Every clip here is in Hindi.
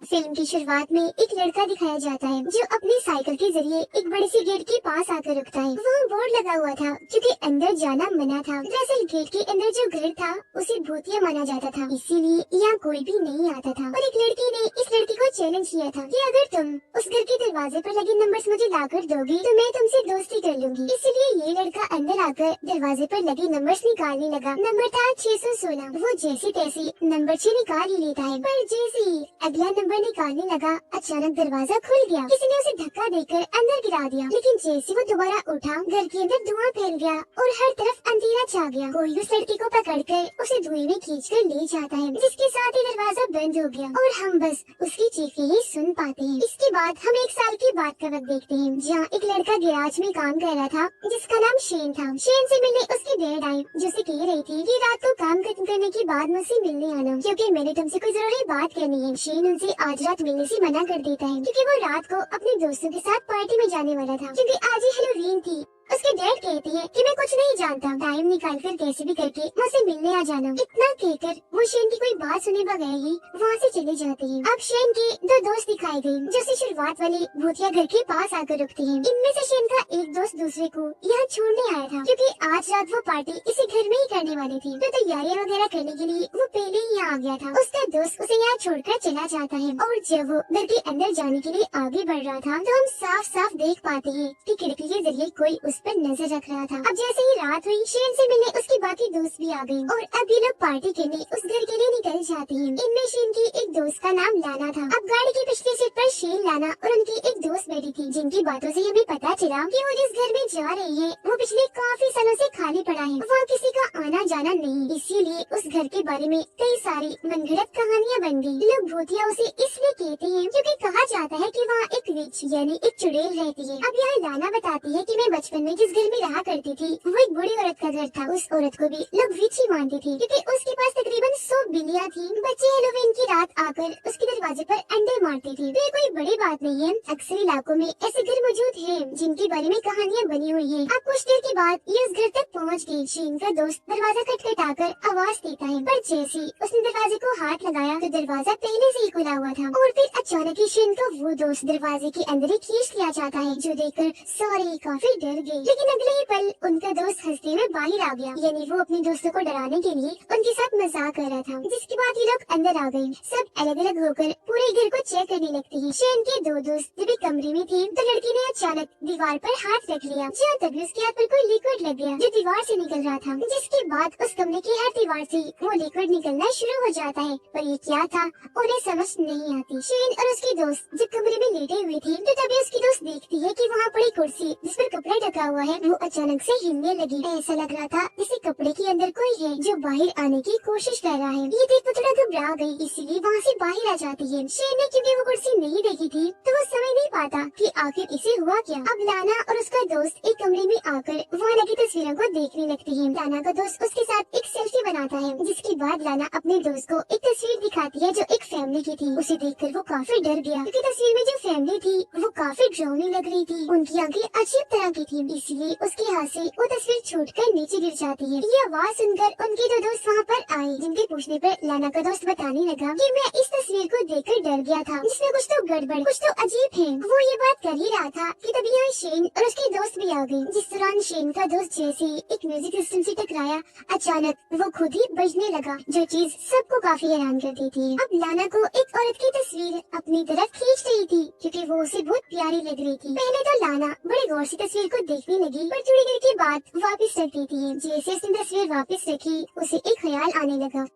फिल्म की शुरुआत में एक लड़का दिखाया जाता है जो अपनी साइकिल के जरिए एक बड़ी सी गेट के पास आकर रुकता है। वहाँ बोर्ड लगा हुआ था क्योंकि अंदर जाना मना था। दरअसल गेट के अंदर जो घर था उसे भूतिया माना जाता था, इसीलिए यहाँ कोई भी नहीं आता था। और एक लड़की ने इस लड़की को चैलेंज किया था कि अगर तुम उस घर के दरवाजे पर लगे नंबर्स मुझे लाकर दोगी तो मैं तुमसे दोस्ती कर लूंगी। इसीलिए ये लड़का अंदर आकर दरवाजे पर लगे नंबर्स निकालने लगा। नंबर था 616। वो जैसी तैसी नंबर 6 निकाल ही लेता है, पर जैसे ही अगला नंबर निकालने लगा अचानक दरवाजा खुल गया। किसी ने उसे धक्का देकर अंदर गिरा दिया, लेकिन जैसे वो दोबारा उठा घर के अंदर धुआं फैल गया और हर तरफ अंधेरा छा गया। कोई उस लड़की को पकड़कर उसे धुएं में खींचकर ले जाता है, जिसके साथ ही दरवाजा बंद हो गया और हम बस उसकी चीखें ही सुन पाते हैं। इसके बाद हम एक साल की बात का वक्त देखते हैं, जहाँ एक लड़का गैराज में काम कर रहा था जिसका नाम शेन था। शेन से मिलने उसकी डैड आई, जो उसे कह रही थी कि रात को काम खत्म करने के बाद मुझसे मिलने आना, क्योंकि मैंने तुमसे कोई जरूरी बात करनी है। शेन उनसे आज रात मिलने से मना कर देता है क्योंकि वो रात को अपने दोस्तों के साथ पार्टी में जाने वाला था, क्योंकि आज ही हैलोवीन थी। उसके डैड कहती है कि मैं कुछ नहीं जानता, टाइम निकाल कर कैसे भी करके मुझसे मिलने आ जाना। इतना कहकर वो शेन की कोई बात सुने बगैर ही वहाँ से चले जाते हैं। अब शेन के दो दोस्त दिखाए गए जो उसे शुरुआत वाले भूतिया घर के पास आकर रुकते हैं। इनमें से शेन का एक दोस्त दूसरे को यहाँ छोड़ने आया था, क्योंकि आज रात वो पार्टी इसी घर में ही करने वाली थी, तो तैयारियां वगैरह करने के लिए वो पहले ही यहाँ आ गया था। उसका दोस्त उसे यहाँ छोड़कर चला जाता है और जब वो घर के अंदर जाने के लिए आगे बढ़ रहा था तो हम साफ साफ देख पाते हैं कि खिड़की के जरिए कोई उस पर नजर रख रहा था। अब जैसे ही रात हुई शेन से मिलने उसके बाकी दोस्त भी आ गए और अब ये लोग पार्टी करने उस घर के लिए निकल जाते हैं। इनमें शेन की एक दोस्त का नाम लाना था। अब गाड़ी के पिछले सीट पर शेन, लाना और उनकी एक दोस्त बैठी थी, जिनकी बातों से हमें पता चला कि वो जिस घर में जा रही है वो पिछले काफी सालों से खाली पड़ा है, वहाँ किसी का आना जाना नहीं। इसीलिए उस घर के बारे में कई सारी मनगढ़ंत कहानियाँ बन गयी। लोग भूतिया उसे इसलिए कहते हैं क्योंकि कहा जाता है कि वहाँ एक विच यानी एक चुड़ैल रहती है। अब यहाँ लाना बताती है कि मैं बचपन में जिस घर में रहा करती थी वो एक बूढ़ी औरत का घर था। उस औरत को भी लोग विच ही मानते थे क्योंकि उसके पास तकरीबन 100 बिल्लियाँ थी। बच्चे हैलोवीन की रात आकर उसके दरवाजे पर अंडे मारते थे, तो ये कोई बड़ी बात नहीं है। अक्सर इलाकों में ऐसे घर मौजूद हैं जिनके बारे में कहानियाँ बनी हुई है। अब कुछ देर के बाद ये उस घर तक पहुँच गई। शेन का दोस्त दरवाजा खटखटाकर आवाज देता है, पर जैसे उसने दरवाजे को हाथ लगाया तो दरवाजा पहले से ही खुला हुआ था और फिर अचानक ही शेन का वो दोस्त दरवाजे के अंदर ही खींच लिया जाता है, जो देखकर सारे काफी डर गए। लेकिन अगले ही पल उनका दोस्त हंसते हुए बाहर आ गया, यानी वो अपने दोस्तों को डराने के लिए उनके साथ मजाक कर रहा था। जिसके बाद ये लोग अंदर आ गए। सब अलग अलग होकर पूरे घर को चेक करने लगते हैं। शेन के दो दोस्त जब एक कमरे में थे तो लड़की ने अचानक दीवार पर हाथ रख लिया, जहाँ तभी उसके हाथ पर कोई लिक्विड लग गया जो दीवार से निकल रहा था। जिसके बाद उस कमरे की हर दीवार से वो लिक्विड निकलना शुरू हो जाता है, पर ये क्या था उन्हें समझ नहीं आती। शेन और उसके दोस्त जब कमरे में लेटे हुए थे तो तभी उसकी दोस्त देखती है कि वहाँ पड़ी कुर्सी जिस पर कपड़ा ढका हुआ है वो अचानक से हिलने लगी। ऐसा लग रहा था जैसे कपड़े के अंदर कोई है जो बाहर आने की कोशिश कर रहा है। ये देख वो थोड़ा घबरा गई, इसीलिए वहाँ से बाहर आ जाती है। शेन ने क्योंकि वो कुर्सी नहीं देखी थी तो वो समझ नहीं पाता कि आखिर इसे हुआ क्या। अब लाना और उसका दोस्त एक कमरे में आकर वहाँ लगी तस्वीरों को देखने लगती है। लाना का दोस्त उसके साथ एक सेल्फी बनाता है, जिसके बाद लाना अपने दोस्त को एक तस्वीर दिखाती है जो एक फैमिली की थी। उसे देखकर वो काफी डर गया क्योंकि तस्वीर में जो फैमिली थी वो काफी डरावनी लग रही थी। उनकी आंखें अजीब तरह की थी, इसलिए उसके हाथ से वो तस्वीर छूटकर नीचे गिर जाती है। ये आवाज सुनकर उनके दो दोस्त वहाँ पर आए, जिनके पूछने पर लाना का दोस्त बताने लगा कि मैं इस तस्वीर को देखकर डर गया था, जिसमें कुछ तो गड़बड़, कुछ तो अजीब है। वो ये बात कर ही रहा था कि तभी यहाँ शेन और उसके दोस्त भी आ गए। जिस दौरान शेन का दोस्त जैसे ही एक म्यूजिक सिस्टम से टकराया अचानक वो खुद ही बजने लगा, जो चीज सबको काफी हैरान कर देती है। अब लाना को एक औरत की तस्वीर अपनी तरफ खींच रही थी क्योंकि वो उसे बहुत प्यारी लग रही थी। पहले तो लाना बड़े गौर से तस्वीर को देखने लगी, पर थोड़ी देर के बाद वापस रख देती है। जैसे उसने तस्वीर वापस रखी उसे एक ख्याल आने लगा।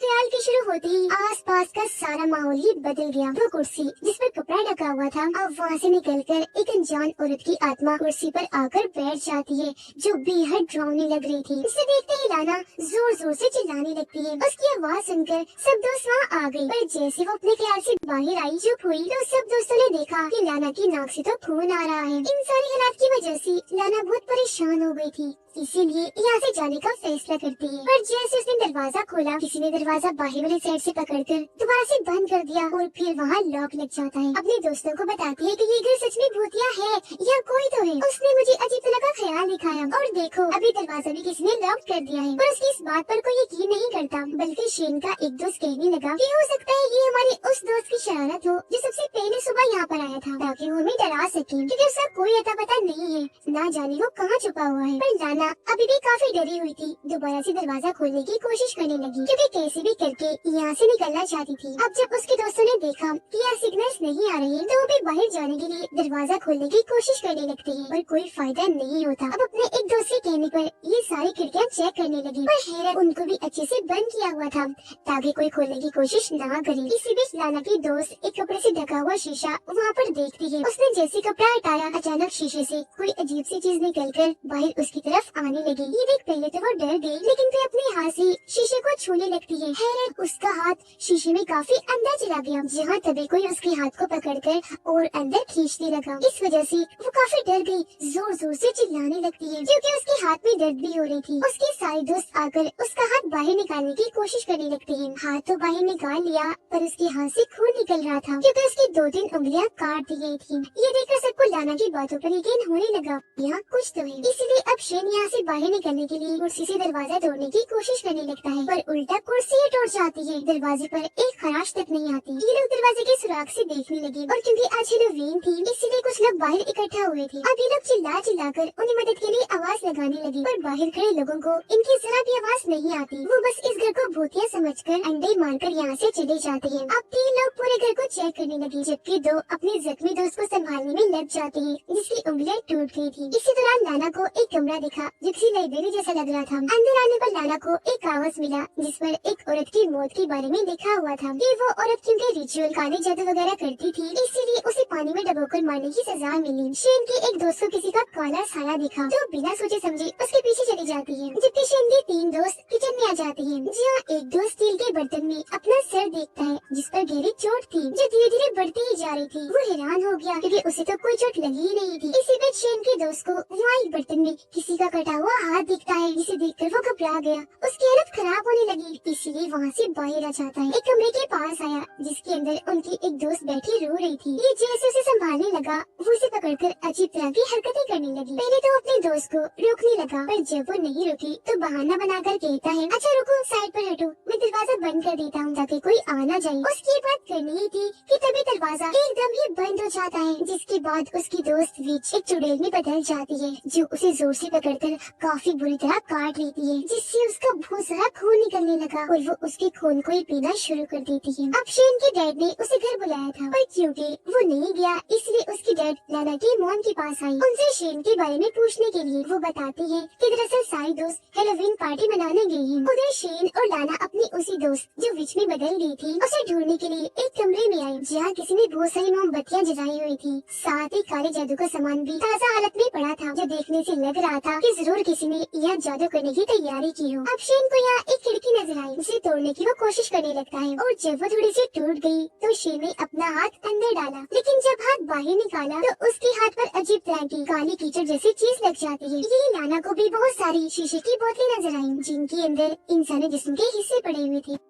ख्याल के शुरू होते ही आसपास का सारा माहौल ही बदल गया। वो कुर्सी जिस पर कपड़ा ढका हुआ था अब वहाँ से निकलकर एक अनजान औरत की आत्मा कुर्सी पर आकर बैठ जाती है, जो बेहद डरावनी लग रही थी। इसे देखते ही लाना जोर जोर से चिल्लाने लगती है। उसकी आवाज सुनकर सब दोस्त वहाँ आ गए, पर जैसे वो अपने ख्याल से बाहर आई चुप हुई तो सब दोस्तों ने देखा कि लाना की नाक से तो खून आ रहा है। इन सारे हालात की वजह से लाना बहुत परेशान हो गई थी। इसीलिए यहाँ से जाने का फैसला करती है। पर जैसे उसने दरवाजा खोला, किसी ने दरवाजा बाहर वाले साइड से पकड़कर दोबारा से बंद कर दिया और फिर वहाँ लॉक लग जाता है। अपने दोस्तों को बताती है कि ये घर सच में भूतिया है या कोई तो है। उसने मुझे अजीब तरह का ख्याल दिखाया और देखो अभी दरवाजा भी किसी ने लॉक कर दिया है। पर उसकी इस बात पर कोई यकीन नहीं करता, बल्कि शेन का एक दोस्त कहने लगा कि हो सकता है ये हमारे उस दोस्त की शरारत हो जो सबसे पहले सुबह यहाँ पर आया था, ताकि वो हमें डरा सके, क्योंकि उसका कोई अता पता नहीं है, ना जाने वो कहाँ छुपा हुआ है। पर लाना अभी भी काफी डरी हुई थी, दोबारा से दरवाजा खोलने की कोशिश करने लगी, क्योंकि कैसे भी करके यहाँ से निकलना चाहती थी। अब जब उसके दोस्तों ने देखा कि यहाँ सिग्नल्स नहीं आ रहे, तो वो भी बाहर जाने के लिए दरवाजा खोलने की कोशिश करने लगती है, पर कोई फायदा नहीं होता। अब अपने एक दोस्त के कहने पर ये सारी खिड़कियाँ चेक करने लगी, पर हैरत उनको भी अच्छे से बंद किया हुआ था ताकि कोई खोलने की कोशिश ना करे। इसी बीच लाना की दोस्त एक कपड़े से ढका हुआ शीशा वहाँ पर देखती है। उसने जैसे कपड़ा हटाया, अचानक शीशे से कोई अजीब सी चीज निकलकर बाहर उसकी तरफ आने लगी। ये देख पहले तो वो डर गई, लेकिन फिर अपने हाथ से शीशे को छूने लगती है। हैरत उसका हाथ शीशे में काफी अंदर चला गया, जहाँ तभी कोई उसके हाथ को पकड़कर और अंदर खींचने लगा। इस वजह से वो काफी डर गई, जोर जोर से चिल्लाने लगती है, क्योंकि उसके हाथ में दर्द भी हो रही थी। उसके सारे दोस्त आकर उसका हाथ बाहर निकालने की कोशिश करने लगते हैं। हाथ तो बाहर निकाल लिया, पर उसके हाथ से खून निकल रहा था, क्योंकि उसकी 2-3 उंगलियां काट दी गई थी। ये देखकर सबको लाना की बातों पर यकीन होने लगा, यहाँ कुछ तो है। इसीलिए अब शेन यहाँ से बाहर निकलने के लिए कुर्सी से दरवाजा तोड़ने की कोशिश करने लगता है, पर उल्टा कुर्सी ही टूट जाती है। दरवाजे पर एक खराश तक नहीं आती। ये लोग दरवाजे के सुराख से देखने लगे, और क्योंकि आज हैलोवीन थी, इसीलिए कुछ लोग बाहर इकट्ठा हुए थे। अब ये लोग चिल्ला चिल्लाकर उन्हें मदद के लिए आवाज लगाने लगे, पर बाहर खड़े लोगों को इनकी जरा भी आवाज नहीं आती। वो बस इस घर को भूतिया समझकर अंडे मारकर यहाँ से चले जाते हैं। अब 3 लोग पूरे घर को चेक करने लगे, जबकि 2 अपने जख्मी दोस्त को संभालने में लग जाते हैं, जिसकी उंगलियां टूट गई थी। इसी दौरान लाना को एक कमरा दिखा जो किसी लाइब्रेरी जैसा लग रहा था। अंदर आने पर लाना को एक कागज मिला, जिस पर एक औरत की मौत के बारे में लिखा हुआ था कि वो औरत क्योंकि रिचुअल काले जादू वगैरह करती थी, इसीलिए उसे पानी में डुबोकर मारने की सजा मिली। शेन के एक दोस्त को किसी का काला साया दिखा, जो बिना सोचे समझे उसके पीछे चली जाती है, जबकि शेन के 3 दोस्त किचन में आ जाते हैं, जहाँ एक दोस्त स्टील के बर्तन में अपना सर देखता है, जिस पर गहरी चोट थी जो धीरे धीरे बढ़ती ही जा रही थी। वो हैरान हो गया, क्योंकि उसे तो कोई चोट लगी ही नहीं थी। इसी बीच शेन के दोस्त को वहाँ एक बर्तन में किसी का कटा हुआ हाथ दिखता है, जिसे देखकर वो घबरा गया। उसकी हालत खराब होने लगी, इसीलिए वहाँ से बाहर आ जाता है। एक कमरे के पास आया, जिसके अंदर उनकी एक दोस्त बैठी रो रही थी। ये जैसे उसे संभालने लगा, वो उसे पकड़कर अजीब तरह की हरकतें करने लगी। पहले तो अपने दोस्त को रोकने लगा, पर जब वो नहीं रुकी तो बहाना बनाकर कहता है, अच्छा रुको, साइड पर हटो, मैं दरवाजा बंद कर देता हूँ ताकि कोई आ ना जाए। उसकी ये बात करनी ही थी कि तभी दरवाजा एकदम ही बंद हो जाता है, जिसके बाद उसकी दोस्त विच एक चुड़ैल में बदल जाती है, जो उसे जोर से पकड़कर काफी बुरी तरह काट लेती है, जिससे उसका बहुत सारा खून निकलने लगा और वो उसके खून को ही पीना शुरू कर देती है। अब शेन के डैड ने उसे घर बुलाया था, पर क्योंकि वो नहीं गया, इसलिए उसकी डैड लाना की मॉम के पास आई। उनसे शेन के बारे में पूछने के लिए वो बताती है कि दरअसल सारे दोस्त हैलोवीन पार्टी मनाने गए हैं। उधर शेन और लाना अपनी उसी दोस्त जो विच में बदल गई थी उसे ढूंढने के लिए एक कमरे में आए, जहाँ किसी ने बहुत सारी मोमबत्तियां जलाई हुई थी। साथ ही काले जादू का सामान भी ताजा हालत में पड़ा था, जो देखने से लग रहा था कि जरूर किसी ने यह जादू करने की तैयारी की हो। अब शेन को यहाँ एक खिड़की नजर आई, जिसे तोड़ने की वो कोशिश करने लगता है, और जब वो थोड़ी सी टूट गई तो शेन ने अपना हाथ अंदर डाला, लेकिन जब हाथ बाहर निकाला तो उसके हाथ पर अजीब तरह की काली कीचड़ जैसी चीज लग जाती है। ये लाना को भी बहुत सारी शीशे की बोतलें नजर आई, जिनके अंदर इंसानी जिस्म के हिस्से पड़े हुए थे।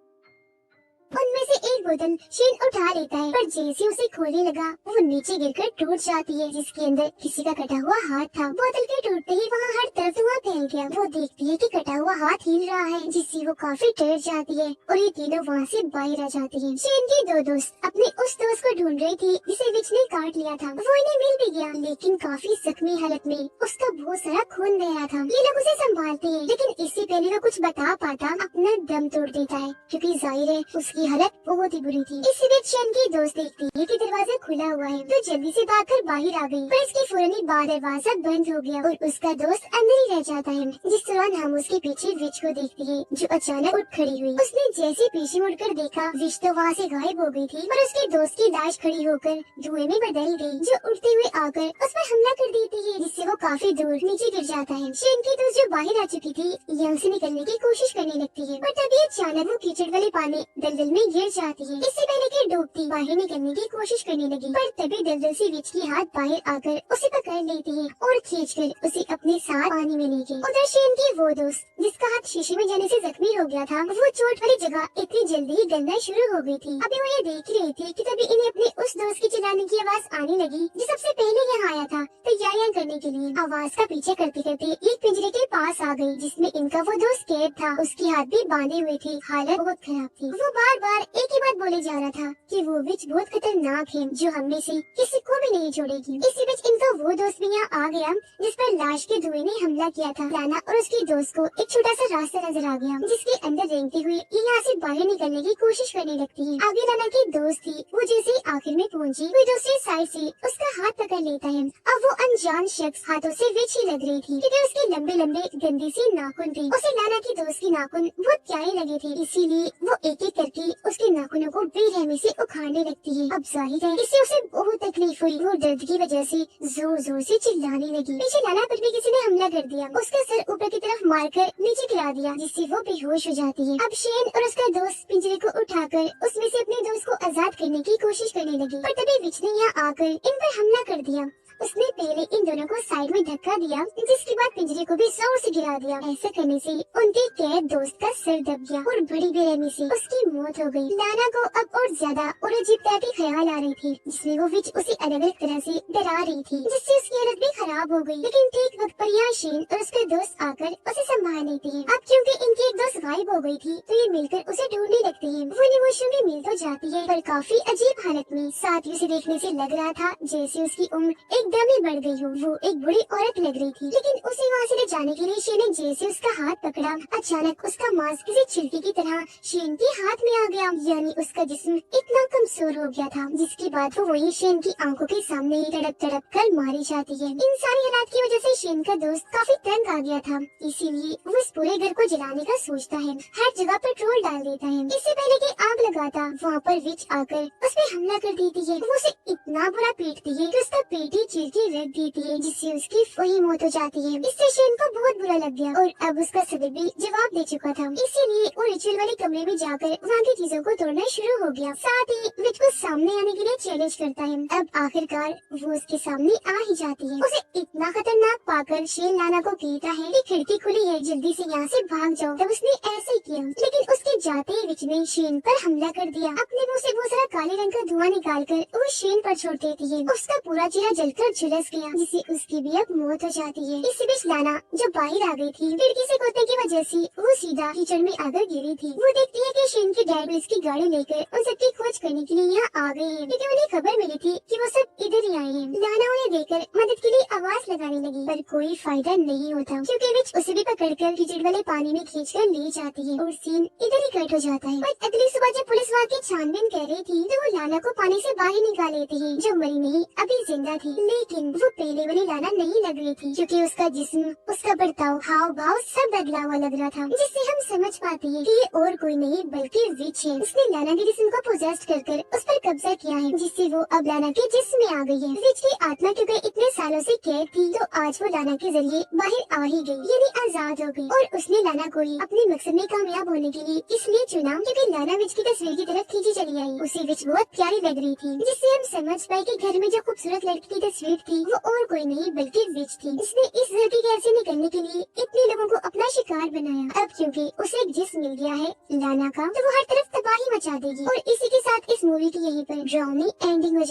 उनमें से एक बोतल शेन उठा लेता है, पर जैसे उसे खोलने लगा वो नीचे गिरकर टूट जाती है, जिसके अंदर किसी का कटा हुआ हाथ था। बोतल के टूटते ही वहाँ हर तरफ धुआं फैल गया। वो देखती है कि कटा हुआ हाथ हिल रहा है, जिससे वो काफी डर जाती है और ये तीनों वहाँ से बाहर आ जाती हैं। शेन के 2 दोस्त अपने उस दोस्त को ढूंढ रही थी जिसे विच ने काट लिया था। वो इन्हें मिल भी गया, लेकिन काफी जख्मी हालत में, उसका बहुत सारा खून बह रहा था। ये लोग उसे संभालते हैं, लेकिन इससे पहले वो कुछ बता पाता अपना दम तोड़ देता है, क्योंकि जाहिर है उसकी हालत बहुत ही बुरी थी। इसी बीच शेन की दोस्त देखती है कि दरवाजा खुला हुआ है, तो जल्दी से भागकर बाहर आ गई, पर इसके फौरन ही बाद दरवाजा बंद हो गया और उसका दोस्त अंदर ही रह जाता है। जिस दौरान हम उसके पीछे विच को देखती है, जो अचानक उठ खड़ी हुई। उसने जैसे पीछे मुड़कर देखा, विच तो वहाँ से गायब हो गई थी, पर उसके दोस्त की लाश खड़ी होकर धुएं में बदल गई, जो उड़ते हुए आकर उस पर हमला कर देती है, जिससे वो काफी दूर नीचे गिर जाता है। शेन की दोस्त जो बाहर आ चुकी थी यहाँ से निकलने की कोशिश करने लगती है, पर तभी अचानक वो कीचड़ वाले पानी दलदल में गिर जाती है। इससे पहले कि डूबती बाहर निकलने की कोशिश करने लगी, पर तभी दलदल से विच की हाथ बाहर आकर उसे पकड़ लेती है और खींचकर उसे अपने साथ पानी में ले गई। उधर शेन की वो दोस्त जिसका हाथ शीशे में जाने से जख्मी हो गया था, वो चोट वाली जगह इतनी जल्दी ही गंदा शुरू हो गई थी। अभी वो ये देख रही थी कि तभी इन्हें अपने उस दोस्त की चिल्लाने की आवाज आने लगी जो सबसे पहले यहाँ आया था तैयारियां करने के लिए। आवाज का पीछे करते करते एक पिंजरे के पास आ गई जिसमें इनका वो दोस्त कैद था। उसके हाथ भी बांधे हुए थे, हालत बहुत खराब थी। वो बार बार एक ही बात बोले जा रहा था कि वो विच बहुत खतरनाक है जो हम में से किसी को भी नहीं छोड़ेगी। इसी बीच इनका वो दोस्त भी यहाँ आ गया जिस पर लाश के धुएं ने हमला किया था। लाना और उसकी दोस्त को एक छोटा सा रास्ता नजर आ गया जिसके अंदर रेंगते हुए ये यहाँ से बाहर निकलने की कोशिश करने लगती है। आगे लाना की दोस्त थी, वो जैसे ही आखिर में पहुंची कोई दूसरी साइड से उसका हाथ पकड़ लेता है। अब वो अनजान शख्स हाथों से विच ही लग रही थी क्योंकि उसके लंबे लंबे गंदी सी नाखून थे। उसे लाना की दोस्त की नाखून बहुत प्यारे लगे थे, इसीलिए वो एक एक करके उसके नाखूनों को बेरहमी से उखाड़ने लगती है। अब जाहिर है इससे उसे बहुत तकलीफ हुई। वो दर्द की वजह से जोर जोर से चिल्लाने लगी। पीछे लाना पर भी किसी ने हमला कर दिया, उसका सर ऊपर की तरफ मारकर नीचे गिरा दिया जिससे वो बेहोश हो जाती है। अब शेन और उसका दोस्त पिंजरे को उठाकर उसमें से अपने दोस्त को आजाद करने की कोशिश करने लगी, पर तभी विच ने यहाँ आकर इन पर हमला कर दिया। उसने पहले इन दोनों को साइड में धक्का दिया जिसके बाद पिंजरे को भी जोर से गिरा दिया। ऐसा करने से उनके कैद दोस्त का सर दब गया और बड़ी बेरहमी से उसकी मौत हो गई। लाना को अब और ज्यादा और अजीब तरह के ख्याल आ रहे थे जिसमें वो विच उसे अलग अलग तरह से डरा रही थी जिससे उसकी हालत भी खराब हो गई। लेकिन ठीक वक्त पर यहाँ शेन और उसका दोस्त आकर उसे संभाल लेते हैं। अब क्योंकि इनकी एक दोस्त गायब हो गई थी तो ये मिलकर उसे ढूंढने लगते हैं। वो निमोशों में मिल तो जाती है पर काफी अजीब हालत में। साथ ही उसे देखने से लग रहा था जैसे उसकी उम्र एकदम ही बढ़ गई हो। वो एक बुरी औरत लग रही थी। लेकिन उसे वहाँ से ले जाने के लिए शेन ने जैसे उसका हाथ पकड़ा, अचानक उसका मांस किसी छिलके की तरह शेन के हाथ में आ गया, यानी उसका जिस्म इतना कमजोर हो गया था जिसके बाद वो वही शेन की आंखों के सामने तड़प तड़प कर मारी जाती है। इन सारी हालात की वजह से शेन का दोस्त काफी तंग आ गया था, इसीलिए वो इस पूरे घर को जलाने का सोचता है। हर जगह पेट्रोल डाल देता है। इससे पहले कि आग लगाता वहाँ पर विच आकर उस पर हमला कर देती है। वो उसे इतना बुरा पीटती है कि उसका पेट ही चीर के रख देती है जिससे उसकी वही मौत हो जाती है। इससे शेन को बहुत बुरा लग गया और अब उसका सब्र भी जवाब दे चुका था, इसीलिए वो रिचुअल वाले कमरे में जाकर वहाँ की चीजों को तोड़ना शुरू हो गया। साथ ही विच को सामने आने के लिए चैलेंज करता है। अब आखिरकार वो उसके सामने आ ही जाती है। उसे इतना खतरनाक पाकर शेन लाना को कहता है कि खिड़की खुली है, जल्दी से यहाँ से भाग जाओ। तब उसने ऐसे ही किया, लेकिन उसके जाते ही विच ने शेन पर हमला कर दिया। अपने मुँह से बहुत सारा काले रंग का धुआं निकाल कर वो शेन पर छोड़ देती है। उसका पूरा चेहरा जलकर झुलस गया जिससे उसकी भी अब मौत हो जाती है। इसी बीच लाना जो बाहर आ गई थी खिड़की से कूदने की वजह से वो सीधा कीचड़ में आकर गिरी थी। वो देखती है कि शेन के डैड उसकी गाड़ी लेकर उन सबकी खोज करने के लिए यहाँ आ गए हैं, क्योंकि उन्हें खबर मिली थी कि वो सब इधर ही आए हैं। लाना उन्हें देखकर मदद के लिए आवाज लगाने लगी पर कोई फायदा नहीं होता क्योंकि विच उसे भी पकड़कर कीचड़ वाले पानी में खींचकर ले जाती है और सीन इधर ही कट हो जाता है। पर अगली सुबह जब पुलिस वहाँ की छानबीन कर रही थी तो वो लाना को पानी से बाहर निकाल लेती है जो मरी नहीं अभी जिंदा थी। लेकिन वो पहले वाली लाना नहीं लग रही थी क्योंकि उसका जिस्म, उसका बर्ताव, हाव भाव सब बदला हुआ लग रहा था जिससे हम समझ पाते हैं कि ये और कोई नहीं बल्कि विच है। उसने लाना के जिस्म को पोजेस्ट कर उस पर कब्जा किया है जिससे वो अब लाना के जिस्म में आ गई है। विच की आत्मा क्योंकि इतने सालों से कैद थी तो आज वो लाना के जरिए बाहर आ ही गई, यानी आजाद हो गई। और उसने लाना को ही अपने मकसद में कामयाब होने के लिए इसलिए चुना क्योंकि लाना विच की तस्वीर की तरफ खींची चली आई। उसे विच बहुत प्यारी लग रही थी जिससे हम समझ पाए कि घर में जो खूबसूरत लड़की की तस्वीर थी वो और कोई नहीं बल्कि विच थी। इसने इस घर की कैद से निकलने के लिए इतने लोगों को अपना शिकार बनाया। अब क्योंकि उसे एक जिस्म मिल गया है लाना का तो वो हर तरफ तबाही मचा देगी। और इसी के साथ इस मूवी की यहीं पर ड्रामे एंडिंग हो जाएगी।